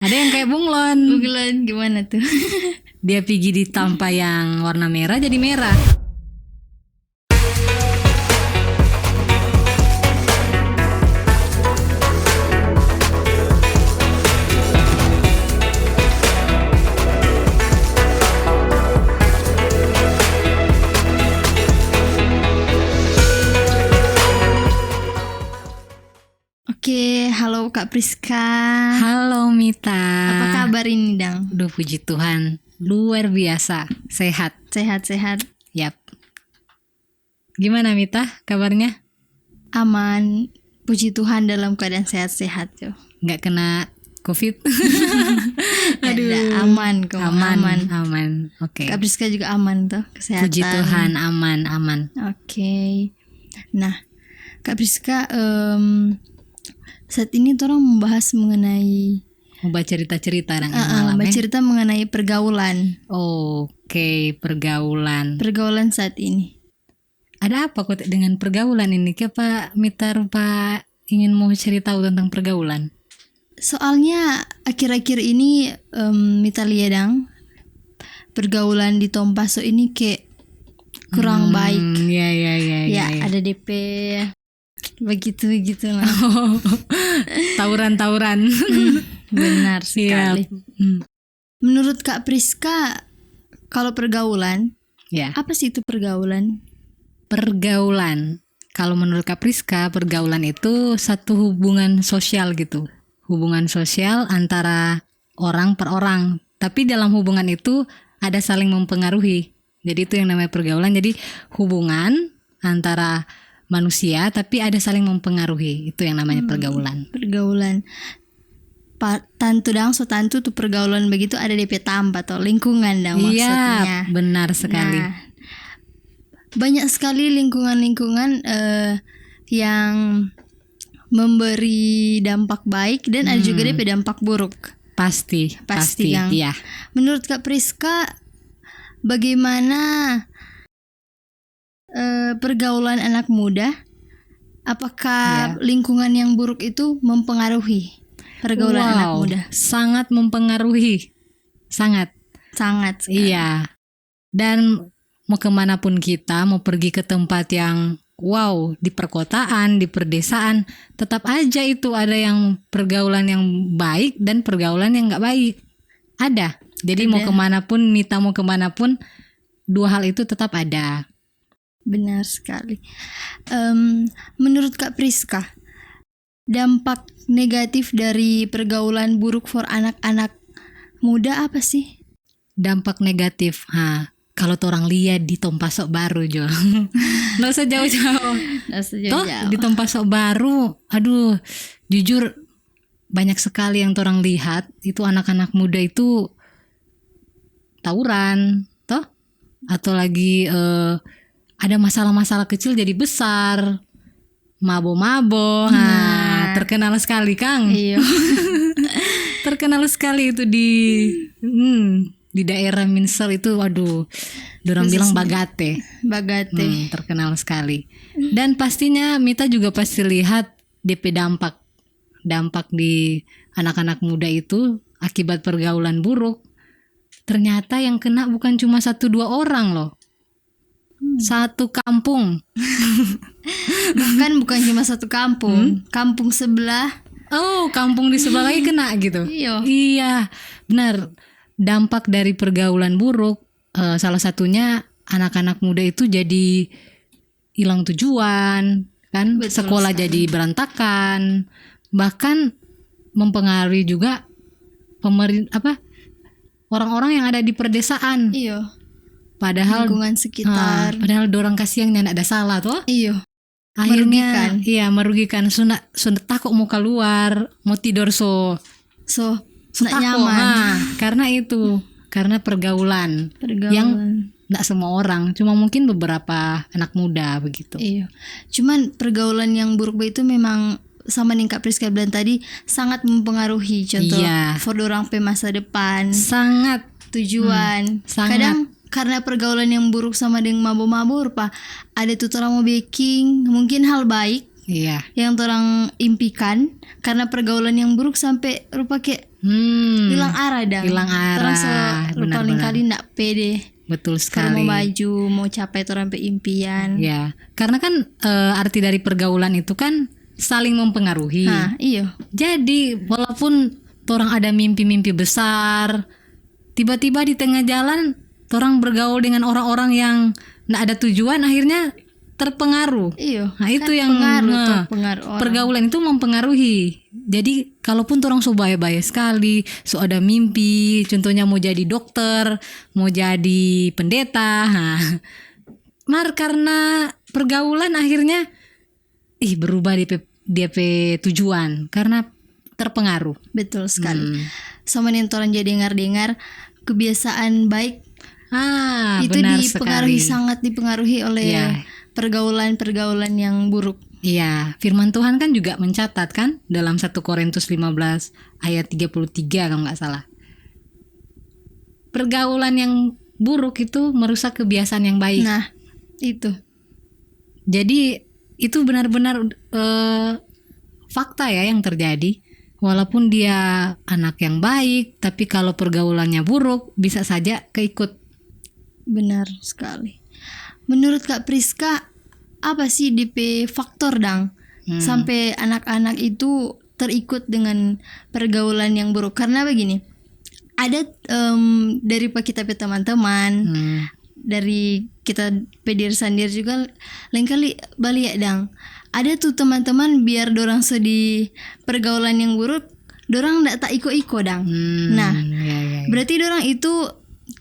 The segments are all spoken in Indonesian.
Ada yang kayak bunglon. Bunglon gimana tuh? Dia pergi di tampa yang warna merah jadi merah. Oke, halo Kak Priska. Halo Mita. Apa kabar ini, Dang? Duh, puji Tuhan, luar biasa, sehat. Sehat-sehat. Yap. Gimana Mita kabarnya? Aman. Puji Tuhan dalam keadaan sehat-sehat tuh. Nggak kena COVID? Aduh, aman kok. Aman. Oke. Kak Priska juga aman tuh, kesehatan. Puji Tuhan, aman. Oke. Nah, Kak Priska, saat ini orang membahas mengenai Mau cerita-cerita malam cerita mengenai pergaulan. Oke, pergaulan. Pergaulan saat ini. Ada apa kok dengan pergaulan ini? Kenapa Mita rupa ingin mau cerita tentang pergaulan? Soalnya akhir-akhir ini Mita lihat Dang, pergaulan di Tompaso ini kayak kurang baik. Ya. Ada DP begitu lah. Tawuran. Benar sekali. Siap. Menurut Kak Priska, kalau pergaulan, Ya. apa sih itu pergaulan? Pergaulan. Kalau menurut Kak Priska, pergaulan itu satu hubungan sosial gitu. Hubungan sosial antara orang per orang. Tapi dalam hubungan itu ada saling mempengaruhi. Jadi itu yang namanya pergaulan. Jadi hubungan antara manusia tapi ada saling mempengaruhi. Itu yang namanya pergaulan. Pergaulan. Tantu tuh pergaulan begitu ada DP tampa atau lingkungan Dang maksudnya. Iya, benar sekali. Nah, banyak sekali lingkungan-lingkungan yang memberi dampak baik dan ada juga DP dampak buruk. Pasti Kang. Iya. Menurut Kak Priska, bagaimana pergaulan anak muda? Apakah lingkungan yang buruk itu mempengaruhi pergaulan anak muda? Sangat mempengaruhi. Sangat sekali. Iya. Dan mau kemanapun kita, mau pergi ke tempat yang di perkotaan, di perdesaan, tetap aja itu ada yang pergaulan yang baik dan pergaulan yang nggak baik. Ada. Jadi mau kemanapun, Mita mau kemanapun, dua hal itu tetap ada. Benar sekali. Menurut Kak Priska, dampak negatif dari pergaulan buruk for anak-anak muda apa sih? Dampak negatif, kalau orang lihat di Tompaso baru Jo, nggak usah jauh-jauh. Toh di Tompaso baru, aduh, jujur banyak sekali yang orang lihat itu anak-anak muda itu tawuran, toh, atau lagi ada masalah-masalah kecil jadi besar, mabo-mabo, terkenal sekali Kang. Iya. Terkenal sekali itu di daerah Minsel itu, waduh, dorang bilang Bagate. Terkenal sekali. Dan pastinya Mita juga pasti lihat DP dampak di anak-anak muda itu akibat pergaulan buruk. Ternyata yang kena bukan cuma 1-2 orang loh. Satu kampung. Bahkan bukan cuma satu kampung, kampung sebelah. Kampung di sebelah lagi kena gitu. Iya, benar. Dampak dari pergaulan buruk, salah satunya anak-anak muda itu jadi hilang tujuan, kan? Betul Sekolah sekali. jadi berantakan, bahkan mempengaruhi juga orang-orang yang ada di perdesaan. Iya. Padahal lingkungan sekitar. Padahal dorang kasihan dan ada salah tuh. Iya. Akhirnya merugikan. Sudah takut mau keluar, mau tidur so nggak nyaman. Karena pergaulan yang nggak semua orang, cuma mungkin beberapa anak muda begitu. Iya. Cuman pergaulan yang buruk itu memang sama nih Kak Priska bilang tadi sangat mempengaruhi contoh for dorang pe masa depan. Sangat tujuan. Sangat. Kadang karena pergaulan yang buruk sama dengan mabuk-mabuk ada tuh orang mau baking mungkin hal baik yang orang impikan karena pergaulan yang buruk sampai rupa kayak hilang arah dang. Hilang arah. Terus paling kali ndak pede. Betul sekali. Mau maju, mau capai orang impian. Ya, karena kan arti dari pergaulan itu kan saling mempengaruhi. Iya. Jadi walaupun orang ada mimpi-mimpi besar, tiba-tiba di tengah jalan orang bergaul dengan orang-orang yang nggak ada tujuan, akhirnya terpengaruh. Iya. Nah itu kan yang pengaruh pergaulan itu mempengaruhi. Jadi kalaupun orang so baik-baik sekali, so ada mimpi, contohnya mau jadi dokter, mau jadi pendeta, karena pergaulan akhirnya berubah dia tujuan karena terpengaruh. Betul sekali. Sama nih orang jadi dengar kebiasaan baik itu sangat dipengaruhi oleh pergaulan yang buruk. Iya, firman Tuhan kan juga mencatat kan dalam 1 Korintus 15 ayat 33 kalau nggak salah. Pergaulan yang buruk itu merusak kebiasaan yang baik. Nah, itu. Jadi itu benar-benar fakta ya yang terjadi. Walaupun dia anak yang baik, tapi kalau pergaulannya buruk bisa saja keikut. Benar sekali. Menurut Kak Priska, apa sih DP faktor dang sampai anak-anak itu terikut dengan pergaulan yang buruk? Karena begini, ada dari kita teman-teman, dari kita pedir sendiri juga lain kali balik dang. Ada tuh teman-teman biar dorang sedih pergaulan yang buruk, dorang ndak tak iko-iko dang. Berarti dorang itu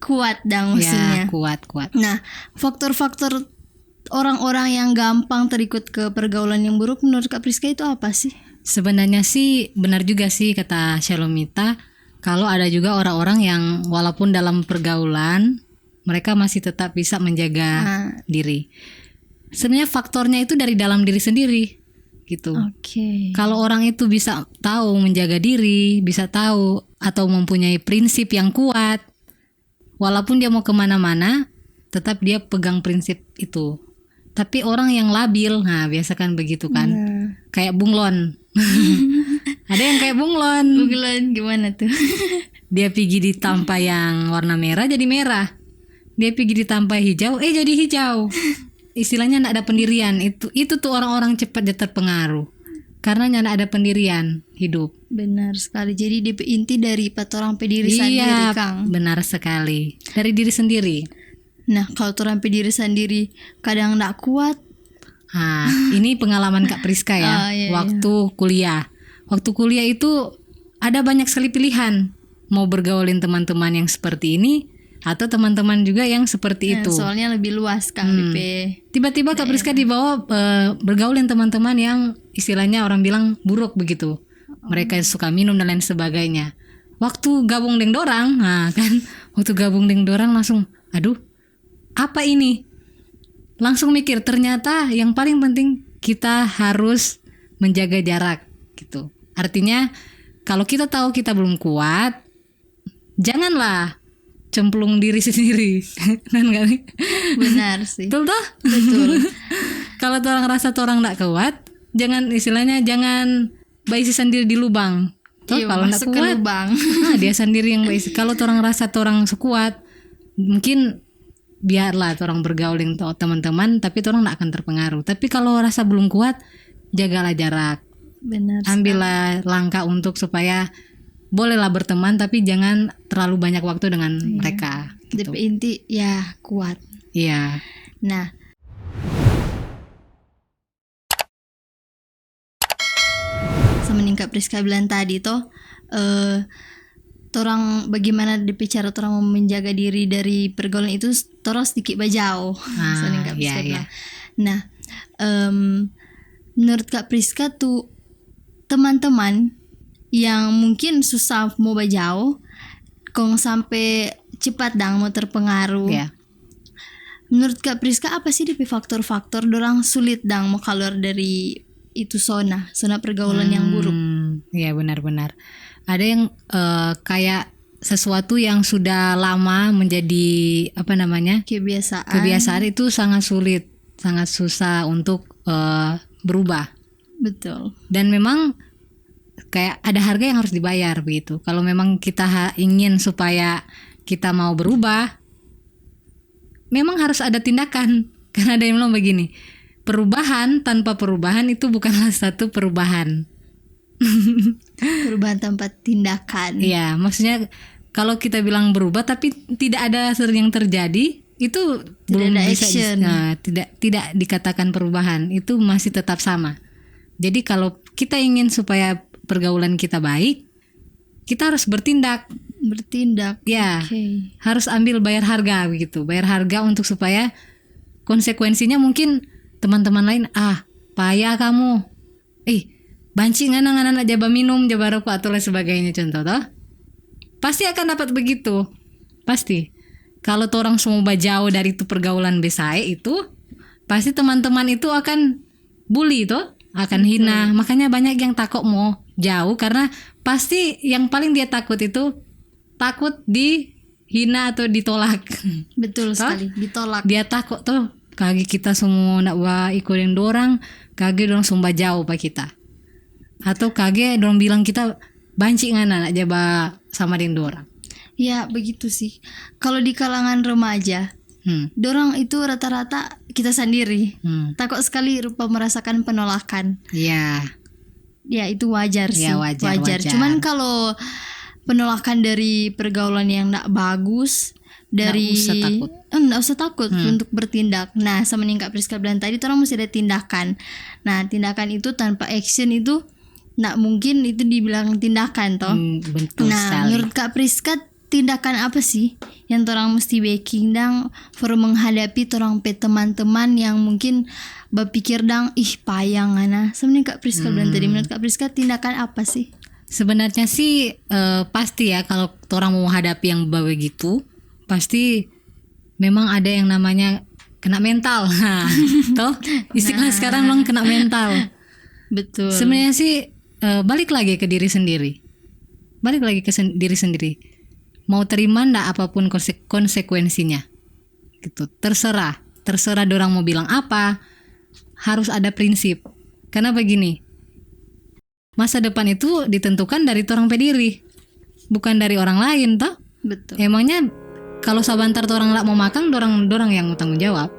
kuat dang maksudnya. Ya, kuat. Nah, faktor-faktor orang-orang yang gampang terikut ke pergaulan yang buruk menurut Kak Priska itu apa sih? Sebenarnya sih benar juga sih kata Shalomita, kalau ada juga orang-orang yang walaupun dalam pergaulan mereka masih tetap bisa menjaga diri. Sebenarnya faktornya itu dari dalam diri sendiri gitu. Kalau orang itu bisa tahu menjaga diri, bisa tahu atau mempunyai prinsip yang kuat, walaupun dia mau kemana-mana, tetap dia pegang prinsip itu. Tapi orang yang labil, biasa kan begitu kan, kayak bunglon. Ada yang kayak bunglon. Bunglon gimana tuh? Dia pergi ditampa yang warna merah jadi merah. Dia pergi ditampa hijau, jadi hijau. Istilahnya nggak ada pendirian. Itu tuh orang-orang cepat dia terpengaruh karena nggak ada pendirian hidup. Benar sekali. Jadi DP inti dari orang pediri sendiri, Kang. Benar sekali. Dari diri sendiri. Nah, kalau orang pediri sendiri kadang nggak kuat. Ini pengalaman Kak Priska ya. Waktu kuliah. Waktu kuliah itu ada banyak sekali pilihan. Mau bergaulin teman-teman yang seperti ini atau teman-teman juga yang seperti itu. Soalnya lebih luas Kang DP. Tiba-tiba Kak Priska dibawa bergaulin teman-teman yang istilahnya orang bilang buruk begitu. Mereka suka minum dan lain sebagainya. Waktu gabung dengan dorang, waktu gabung dengan dorang langsung, aduh, apa ini? Langsung mikir, ternyata yang paling penting kita harus menjaga jarak gitu. Artinya kalau kita tahu kita belum kuat, janganlah cemplung diri sendiri. Benar sih. Betul toh? Betul. Kalau orang rasa orang nggak kuat, jangan baisi sendiri di lubang. Toh kalau nggak kuat, dia sendiri yang baisi. Kalau orang rasa orang sekuat, mungkin biarlah orang bergaul dengan teman-teman, tapi orang nggak akan terpengaruh. Tapi kalau rasa belum kuat, jagalah jarak. Benar. Ambillah langkah untuk supaya bolehlah berteman tapi jangan terlalu banyak waktu dengan mereka gitu. DP inti ya kuat. Iya. Nah, semeningkat Priska bilang tadi toh orang bagaimana DP cara orang menjaga diri dari pergaulan itu terus sedikit bajau. Semeningkat Priska bilang. Nah, menurut Kak Priska tuh teman-teman yang mungkin susah mau bajau, kong sampai cepat dang mau terpengaruh. Menurut Kak Priska apa sih DP faktor-faktor dorang sulit dang mau keluar dari itu zona pergaulan yang buruk? Ya benar-benar. Ada yang kayak sesuatu yang sudah lama menjadi kebiasaan itu sangat sulit, sangat susah untuk berubah. Betul. Dan memang kayak ada harga yang harus dibayar begitu. Kalau memang kita ingin supaya kita mau berubah, memang harus ada tindakan. Karena ada yang bilang begini, perubahan tanpa perubahan itu bukanlah satu perubahan. Perubahan tanpa tindakan. Iya, maksudnya kalau kita bilang berubah tapi tidak ada yang terjadi, itu belum ada bisa action. tidak dikatakan perubahan, itu masih tetap sama. Jadi kalau kita ingin supaya pergaulan kita baik, kita harus bertindak. Ya, Oke. harus bayar harga begitu, bayar harga untuk supaya konsekuensinya mungkin teman-teman lain, payah kamu, banci ngana jaba minum, jaba rokok atau lain sebagainya, contoh toh, pasti akan dapat begitu, pasti. Kalau orang semua jauh dari itu pergaulan besae itu, pasti teman-teman itu akan bully tuh, akan hina. Makanya banyak yang takut mau jauh karena pasti yang paling dia takut itu takut dihina atau ditolak. Betul sekali, ditolak. Dia takut tuh, kaki kita semua nak ikutin dorang, kaki dorang sumba jauh pak kita. Atau kaki dorang bilang kita banci ngana nak jaba sama dengan dorang. Ya begitu sih. Kalau di kalangan remaja, dorang itu rata-rata kita sendiri takut sekali rupa merasakan penolakan. Iya. Ya itu wajar sih. Ya, wajar. Cuman kalau penolakan dari pergaulan yang nggak bagus, dari nggak usah takut untuk bertindak. Nah, sama yang Kak Priska bilang tadi, orang mesti ada tindakan. Nah, tindakan itu tanpa action itu nggak mungkin itu dibilang tindakan toh. Betul Nah, sekali. menurut Kak Priska, tindakan apa sih yang orang mesti baking dang for menghadapi orang pe teman-teman yang mungkin berpikir dang payang ana. Sebenarnya Kak Priska bilang tadi, menurut Kak Priska tindakan apa sih? Sebenarnya sih pasti ya kalau orang mau hadapi yang begitu, pasti memang ada yang namanya kena mental. Toh istilah sekarang long kena mental. Betul. Sebenarnya sih balik lagi ke diri sendiri. Balik lagi ke diri sendiri. Mau terima ndak apapun konsekuensinya. Gitu. Terserah dorang mau bilang apa, harus ada prinsip. Karena begini, masa depan itu ditentukan dari orang pediri, bukan dari orang lain toh. Betul. Emangnya kalau sabantar orang lak mau makan, dorang yang mau tanggung jawab.